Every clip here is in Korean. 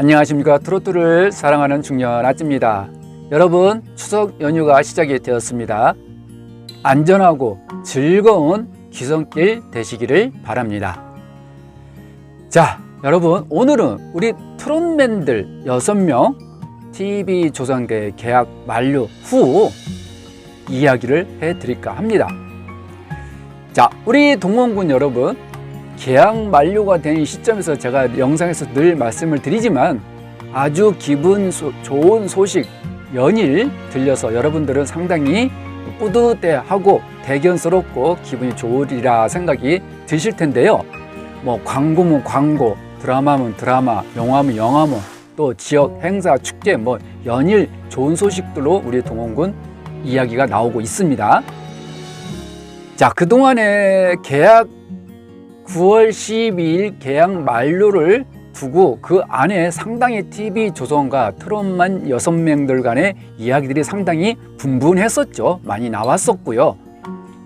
안녕하십니까. 트로트를 사랑하는 중년 아찌입니다. 여러분, 추석 연휴가 시작이 되었습니다. 안전하고 즐거운 귀성길 되시기를 바랍니다. 자, 여러분, 오늘은 우리 트롯맨들 6명 TV조선계 계약 만료 후 이야기를 해드릴까 합니다. 자, 우리 동원군 여러분, 계약 만료가 된 시점에서 제가 영상에서 늘 말씀을 드리지만 아주 기분 좋은 소식 연일 들려서 여러분들은 상당히 뿌듯해하고 대견스럽고 기분이 좋으리라 생각이 드실 텐데요. 뭐 광고면 광고, 드라마면 드라마, 영화면 영화면 또 지역 행사, 축제 뭐 연일 좋은 소식들로 우리 동원군 이야기가 나오고 있습니다. 자, 그동안에 계약 9월 12일 계약 만료를 두고 그 안에 상당히 TV조선과 트롯만 6명들 간의 이야기들이 상당히 분분했었죠. 많이 나왔었고요.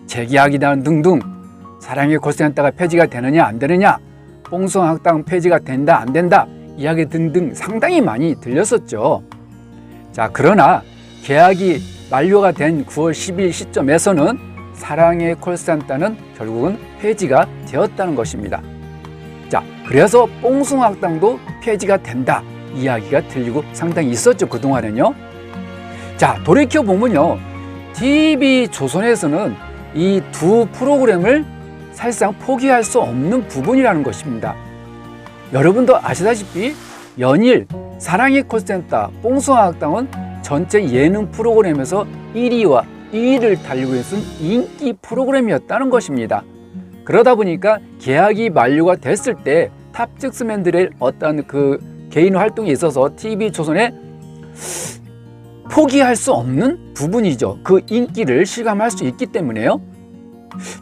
재계약이다 등등, 사랑의 콜센터가 폐지가 되느냐 안 되느냐, 뽕숭아학당 폐지가 된다 안 된다 이야기 등등 상당히 많이 들렸었죠. 자, 그러나 계약이 만료가 된 9월 10일 시점에서는 사랑의 콜센터는 결국은 폐지가 되었다는 것입니다. 자, 그래서 뽕숭아학당도 폐지가 된다 이야기가 들리고 상당히 있었죠, 그동안은요. 자, 돌이켜보면요, TV조선에서는 이 두 프로그램을 사실상 포기할 수 없는 부분이라는 것입니다. 여러분도 아시다시피 연일 사랑의 콜센터, 뽕숭아학당은 전체 예능 프로그램에서 1위와 2위를 달리고 있는 인기 프로그램이었다는 것입니다. 그러다 보니까 계약이 만료가 됐을 때 탑직스맨들의 어떤 그 개인 활동에 있어서 TV조선에 포기할 수 없는 부분이죠. 그 인기를 실감할 수 있기 때문에요.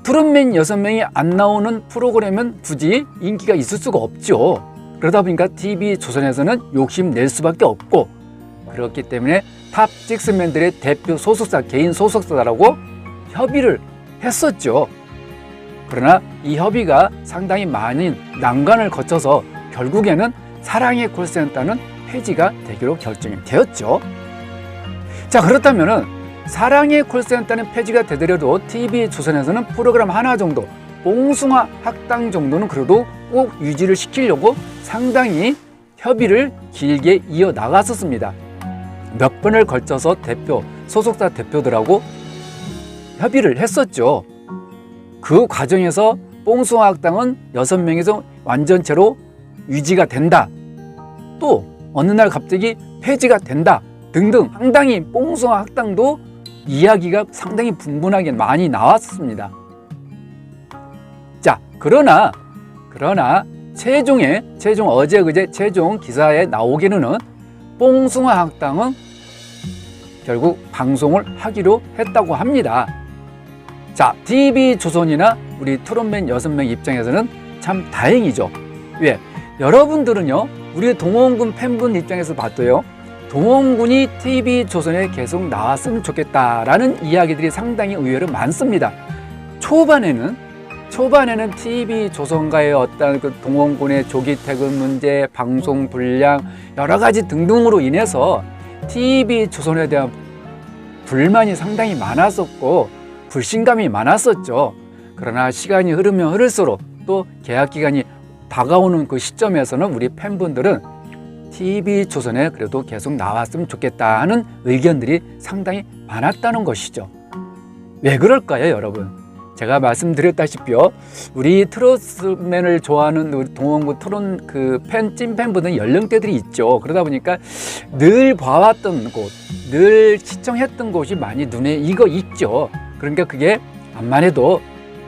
트롯맨 6명이 안 나오는 프로그램은 굳이 인기가 있을 수가 없죠. 그러다 보니까 TV조선에서는 욕심낼 수밖에 없고, 그렇기 때문에 탑직스맨들의 대표 소속사, 개인 소속사라고 협의를 했었죠. 그러나 이 협의가 상당히 많은 난관을 거쳐서 결국에는 사랑의 콜센터는 폐지가 되기로 결정이 되었죠. 자, 그렇다면은 사랑의 콜센터는 폐지가 되더라도 TV조선에서는 프로그램 하나 정도, 뽕숭아 학당 정도는 그래도 꼭 유지를 시키려고 상당히 협의를 길게 이어나갔었습니다. 몇 번을 걸쳐서 소속사 대표들하고 협의를 했었죠. 그 과정에서 뽕숭아학당은 6명에서 완전체로 유지가 된다, 또 어느 날 갑자기 폐지가 된다 등등 상당히 뽕숭아학당도 이야기가 상당히 분분하게 많이 나왔습니다. 자, 그러나 최종 어제 그제 최종 기사에 나오기로는 뽕숭아학당은 결국 방송을 하기로 했다고 합니다. 자, TV조선이나 우리 트롯맨 6명 입장에서는 참 다행이죠. 왜? 여러분들은요, 우리 동원군 팬분 입장에서 봐도요, 동원군이 TV조선에 계속 나왔으면 좋겠다라는 이야기들이 상당히 의외로 많습니다. 초반에는 TV조선과의 어떤 그 동원군의 조기 퇴근 문제, 방송 분량 여러 가지 등등으로 인해서 TV조선에 대한 불만이 상당히 많았었고 불신감이 많았었죠. 그러나 시간이 흐르면 흐를수록 또 계약 기간이 다가오는 그 시점에서는 우리 팬분들은 TV조선에 그래도 계속 나왔으면 좋겠다 하는 의견들이 상당히 많았다는 것이죠. 왜 그럴까요, 여러분? 제가 말씀드렸다시피요, 우리 트롯맨을 좋아하는 우리 동원군 트롯 찐팬분들은 연령대들이 있죠. 그러다 보니까 늘 봐왔던 곳, 늘 시청했던 곳이 많이 눈에 익어 있죠. 그러니까 그게 암만 해도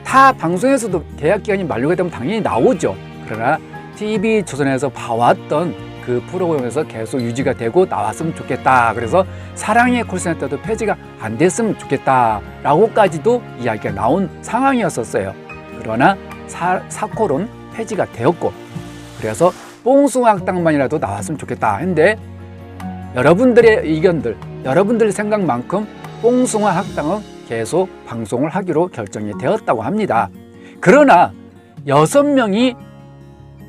타 방송에서도 계약 기간이 만료가 되면 당연히 나오죠. 그러나 TV조선에서 봐왔던 그 프로그램에서 계속 유지가 되고 나왔으면 좋겠다. 그래서 사랑의 콜센터도 폐지가 안 됐으면 좋겠다 라고까지도 이야기가 나온 상황이었었어요. 그러나 사콜은 폐지가 되었고, 그래서 뽕숭아학당만이라도 나왔으면 좋겠다 했는데 여러분들의 의견들, 여러분들의 생각만큼 뽕숭아학당은 계속 방송을 하기로 결정이 되었다고 합니다. 그러나 6명이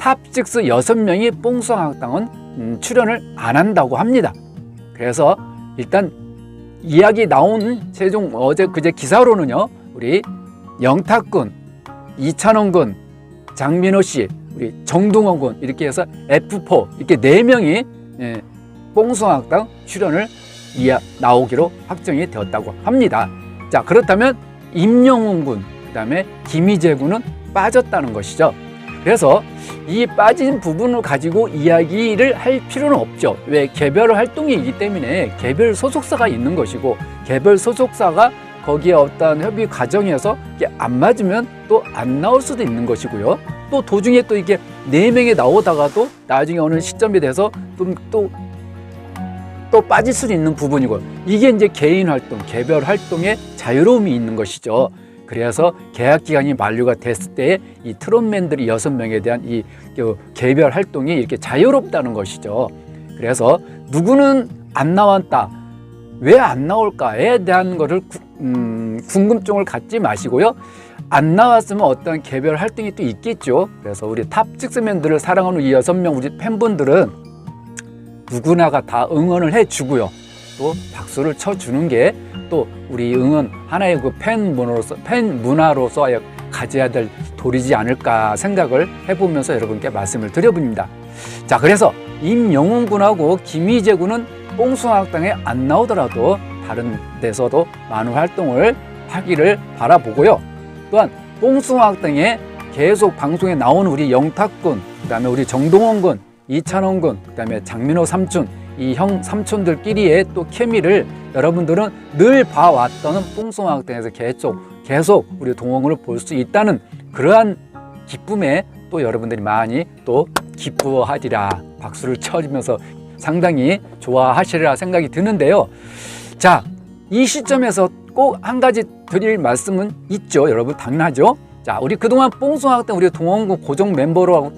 탑6 6명이 뽕숭아학당은 출연을 안 한다고 합니다. 그래서 일단 이야기 나온 최종 어제 그제 기사로는요, 우리 영탁군, 이찬원 군, 장민호 씨, 우리 정동원 군 이렇게 해서 F4 이렇게 4명이 뽕숭아학당 출연을 나오기로 확정이 되었다고 합니다. 자, 그렇다면 임영웅 군, 그다음에 김희재 군은 빠졌다는 것이죠. 그래서 이 빠진 부분을 가지고 이야기를 할 필요는 없죠. 왜? 개별 활동이기 때문에 개별 소속사가 있는 것이고, 개별 소속사가 거기에 어떤 협의 과정에서 이게 안 맞으면 또 안 나올 수도 있는 것이고요. 또 도중에 또 이게 4명이 나오다가도 나중에 어느 시점에 돼서 또 빠질 수도 있는 부분이고, 이게 이제 개인 활동, 개별 활동의 자유로움이 있는 것이죠. 그래서 계약 기간이 만료가 됐을 때 이 트롯맨들이 6명에 대한 이 개별 활동이 이렇게 자유롭다는 것이죠. 그래서 누구는 안 나왔다, 왜 안 나올까에 대한 거를 궁금증을 갖지 마시고요. 안 나왔으면 어떤 개별 활동이 또 있겠죠. 그래서 우리 탑6맨들을 사랑하는 이 6명 우리 팬분들은 누구나가 다 응원을 해주고요. 또 박수를 쳐주는 게 또 우리 응원 하나의 그 팬 문화로서 가져야 될 도리지 않을까 생각을 해보면서 여러분께 말씀을 드려봅니다. 자, 그래서 임영웅 군하고 김희재 군은 뽕숭아학당에 안 나오더라도 다른 데서도 많은 활동을 하기를 바라보고요. 또한 뽕숭아학당에 계속 방송에 나오는 우리 영탁 군, 그다음에 우리 정동원 군, 이찬원 군, 그다음에 장민호 삼촌, 이 형 삼촌들끼리의 또 케미를 여러분들은 늘 봐왔던 뽕숭아학당에서 계속 우리 동원군을 볼 수 있다는 그러한 기쁨에 또 여러분들이 많이 또 기뻐하리라, 박수를 쳐주면서 상당히 좋아하시리라 생각이 드는데요. 자, 이 시점에서 꼭 한 가지 드릴 말씀은 있죠. 여러분 당연하죠. 자, 우리 그동안 뽕숭아학당 우리 동원군 고정 멤버로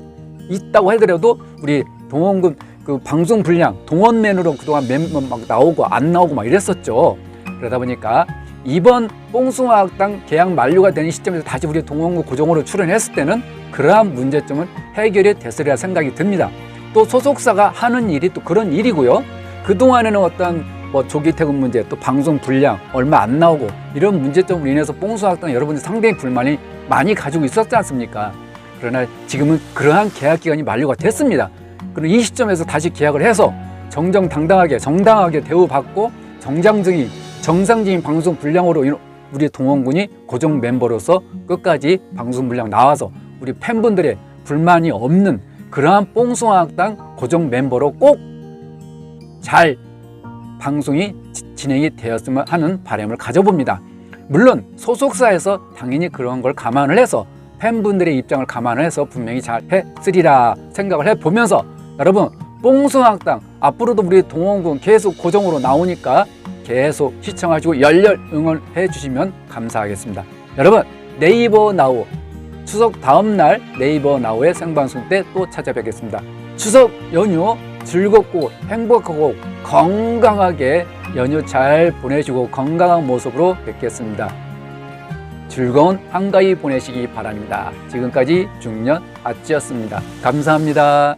있다고 하더라도 우리 동원군 그 방송 분량 동원맨으로 그동안 멤버 막 나오고 안 나오고 막 이랬었죠. 그러다 보니까 이번 뽕숭아학당 계약 만료가 되는 시점에서 다시 우리 동원군 고정으로 출연했을 때는 그러한 문제점은 해결이 됐으리라 생각이 듭니다. 또 소속사가 하는 일이 또 그런 일이고요. 그동안에는 어떤 조기 퇴근 문제, 또 방송 분량 얼마 안 나오고 이런 문제점으로 인해서 뽕숭아학당 여러분들 상당히 불만이 많이 가지고 있었지 않습니까? 그러나 지금은 그러한 계약 기간이 만료가 됐습니다. 그럼 이 시점에서 다시 계약을 해서 정정당당하게 정당하게 대우받고 정상적인 방송 분량으로 우리 동원군이 고정 멤버로서 끝까지 방송 분량 나와서 우리 팬분들의 불만이 없는 그러한 뽕숭아학당 고정 멤버로 꼭 잘 방송이 진행이 되었으면 하는 바람을 가져봅니다. 물론 소속사에서 당연히 그런 걸 감안을 해서 팬분들의 입장을 감안을 해서 분명히 잘 했으리라 생각을 해보면서, 여러분 뽕숭아학당 앞으로도 우리 동원군 계속 고정으로 나오니까 계속 시청하시고 열렬 응원해 주시면 감사하겠습니다. 여러분 네이버 나우 추석 다음날 네이버 나우의 생방송 때 또 찾아뵙겠습니다. 추석 연휴 즐겁고 행복하고 건강하게 연휴 잘 보내시고 건강한 모습으로 뵙겠습니다. 즐거운 한가위 보내시기 바랍니다. 지금까지 중년 아찌였습니다. 감사합니다.